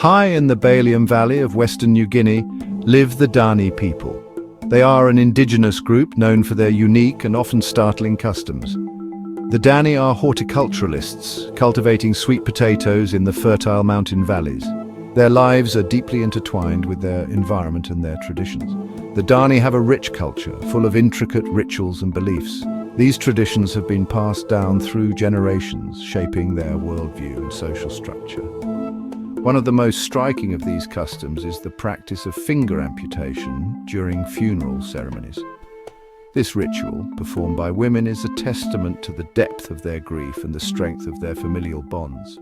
High in the Balium Valley of Western New Guinea live the Dani people. They are an indigenous group known for their unique and often startling customs. The Dani are horticulturalists, cultivating sweet potatoes in the fertile mountain valleys. Their lives are deeply intertwined with their environment and their traditions. The Dani have a rich culture, full of intricate rituals and beliefs. These traditions have been passed down through generations, shaping their worldview and social structure. One of the most striking of these customs is the practice of finger amputation during funeral ceremonies. This ritual, performed by women, is a testament to the depth of their grief and the strength of their familial bonds.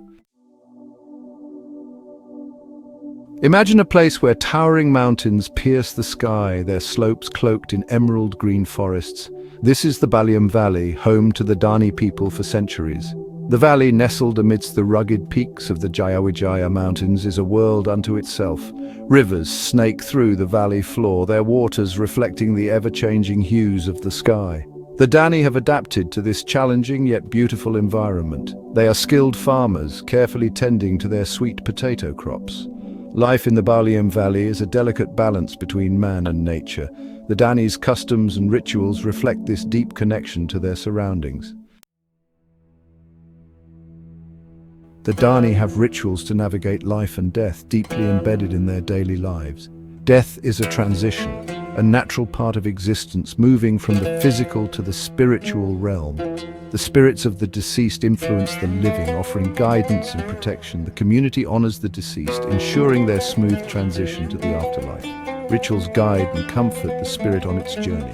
Imagine a place where towering mountains pierce the sky, their slopes cloaked in emerald green forests. This is the Balium Valley, home to the Dani people for centuries. The valley, nestled amidst the rugged peaks of the Jayawijaya Mountains, is a world unto itself. Rivers snake through the valley floor, their waters reflecting the ever-changing hues of the sky. The Dani have adapted to this challenging yet beautiful environment. They are skilled farmers, carefully tending to their sweet potato crops. Life in the Balium Valley is a delicate balance between man and nature. The Dani's customs and rituals reflect this deep connection to their surroundings. The Dani have rituals to navigate life and death, deeply embedded in their daily lives. Death is a transition, a natural part of existence, moving from the physical to the spiritual realm. The spirits of the deceased influence the living, offering guidance and protection. The community honors the deceased, ensuring their smooth transition to the afterlife. Rituals guide and comfort the spirit on its journey.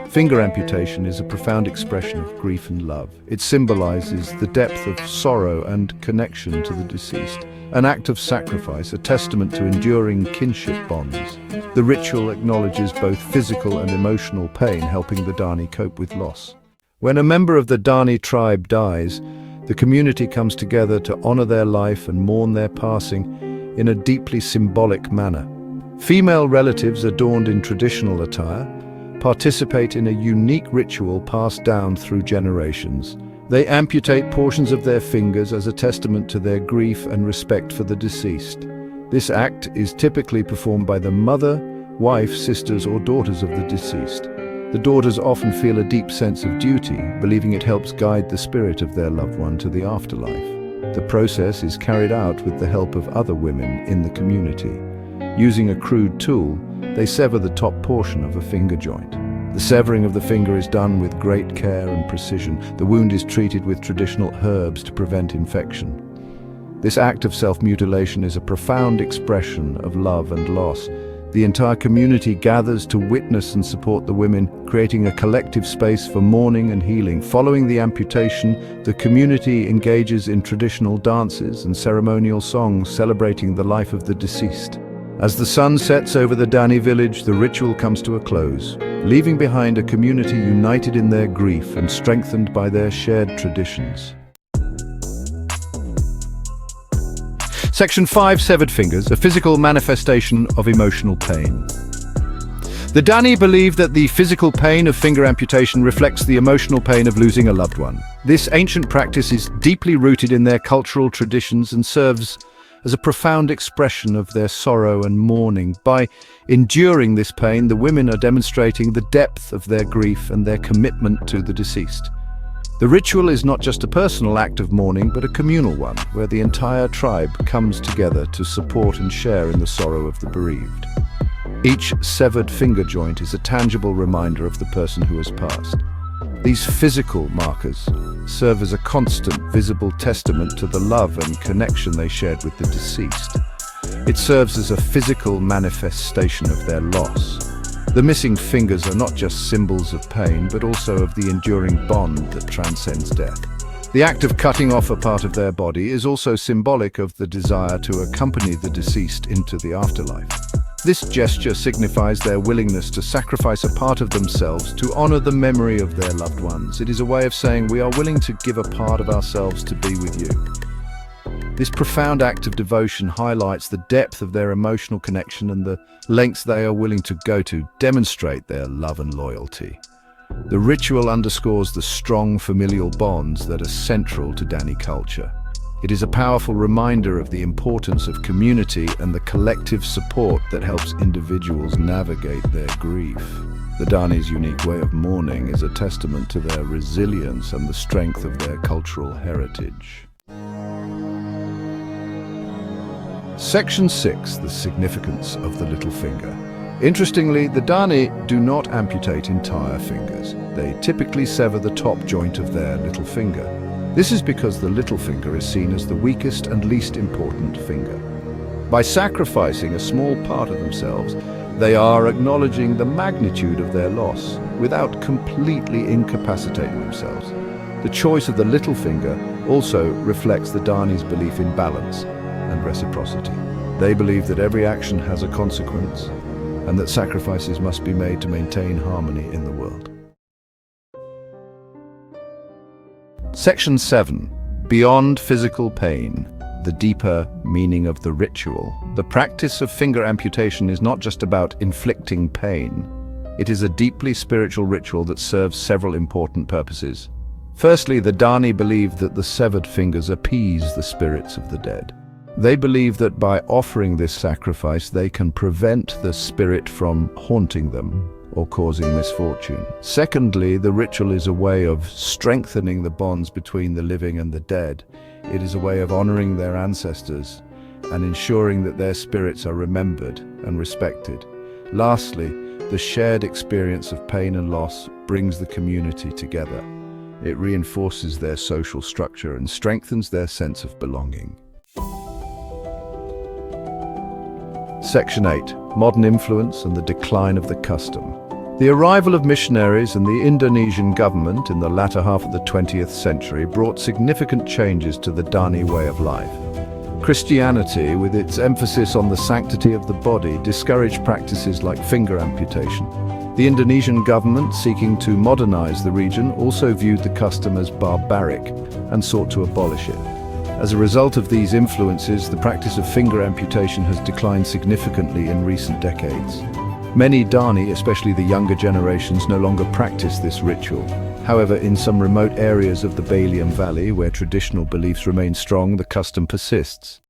Finger amputation is a profound expression of grief and love. It symbolizes the depth of sorrow and connection to the deceased. An act of sacrifice, a testament to enduring kinship bonds. The ritual acknowledges both physical and emotional pain, helping the Dani cope with loss. When a member of the Dani tribe dies, the community comes together to honor their life and mourn their passing in a deeply symbolic manner. Female relatives, adorned in traditional attire, participate in a unique ritual passed down through generations. They amputate portions of their fingers as a testament to their grief and respect for the deceased. This act is typically performed by the mother, wife, sisters, or daughters of the deceased. The daughters often feel a deep sense of duty, believing it helps guide the spirit of their loved one to the afterlife. The process is carried out with the help of other women in the community. Using a crude tool, they sever the top portion of a finger joint. The severing of the finger is done with great care and precision. The wound is treated with traditional herbs to prevent infection. This act of self-mutilation is a profound expression of love and loss. The entire community gathers to witness and support the women, creating a collective space for mourning and healing. Following the amputation, the community engages in traditional dances and ceremonial songs celebrating the life of the deceased. As the sun sets over the Dani village, the ritual comes to a close, leaving behind a community united in their grief and strengthened by their shared traditions. Section 5. Severed fingers, a physical manifestation of emotional pain. The Dani believe that the physical pain of finger amputation reflects the emotional pain of losing a loved one. This ancient practice is deeply rooted in their cultural traditions and serves as a profound expression of their sorrow and mourning. By enduring this pain, the women are demonstrating the depth of their grief and their commitment to the deceased. The ritual is not just a personal act of mourning, but a communal one, where the entire tribe comes together to support and share in the sorrow of the bereaved. Each severed finger joint is a tangible reminder of the person who has passed. These physical markers serve as a constant, visible testament to the love and connection they shared with the deceased. It serves as a physical manifestation of their loss. The missing fingers are not just symbols of pain, but also of the enduring bond that transcends death. The act of cutting off a part of their body is also symbolic of the desire to accompany the deceased into the afterlife. This gesture signifies their willingness to sacrifice a part of themselves to honor the memory of their loved ones. It is a way of saying we are willing to give a part of ourselves to be with you. This profound act of devotion highlights the depth of their emotional connection and the lengths they are willing to go to demonstrate their love and loyalty. The ritual underscores the strong familial bonds that are central to Dani culture. It is a powerful reminder of the importance of community and the collective support that helps individuals navigate their grief. The Dani's unique way of mourning is a testament to their resilience and the strength of their cultural heritage. Section 6. The significance of the little finger. Interestingly, the Dani do not amputate entire fingers. They typically sever the top joint of their little finger. This is because the little finger is seen as the weakest and least important finger. By sacrificing a small part of themselves, they are acknowledging the magnitude of their loss without completely incapacitating themselves. The choice of the little finger also reflects the Dani's belief in balance and reciprocity. They believe that every action has a consequence and that sacrifices must be made to maintain harmony in the world. Section 7. Beyond physical pain. The deeper meaning of the ritual. The practice of finger amputation is not just about inflicting pain. It is a deeply spiritual ritual that serves several important purposes. Firstly, the Dani believe that the severed fingers appease the spirits of the dead. They believe that by offering this sacrifice, they can prevent the spirit from haunting them or causing misfortune. Secondly, the ritual is a way of strengthening the bonds between the living and the dead. It is a way of honoring their ancestors and ensuring that their spirits are remembered and respected. Lastly, the shared experience of pain and loss brings the community together. It reinforces their social structure and strengthens their sense of belonging. Section 8. Modern influence and the decline of the custom. The arrival of missionaries and the Indonesian government in the latter half of the 20th century brought significant changes to the Dani way of life. Christianity, with its emphasis on the sanctity of the body, discouraged practices like finger amputation. The Indonesian government, seeking to modernize the region, also viewed the custom as barbaric and sought to abolish it. As a result of these influences, the practice of finger amputation has declined significantly in recent decades. Many Dani, especially the younger generations, no longer practice this ritual. However, in some remote areas of the Balium Valley, where traditional beliefs remain strong, the custom persists.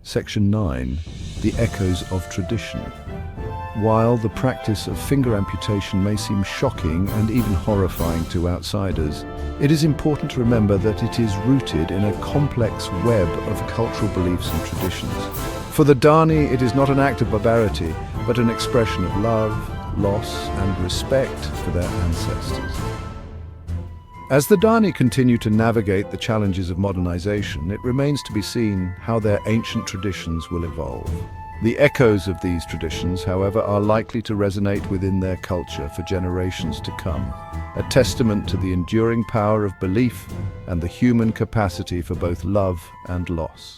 Section 9. The echoes of tradition. While the practice of finger amputation may seem shocking and even horrifying to outsiders, it is important to remember that it is rooted in a complex web of cultural beliefs and traditions. For the Dani, it is not an act of barbarity, but an expression of love, loss, and respect for their ancestors. As the Dani continue to navigate the challenges of modernization, it remains to be seen how their ancient traditions will evolve. The echoes of these traditions, however, are likely to resonate within their culture for generations to come, a testament to the enduring power of belief and the human capacity for both love and loss.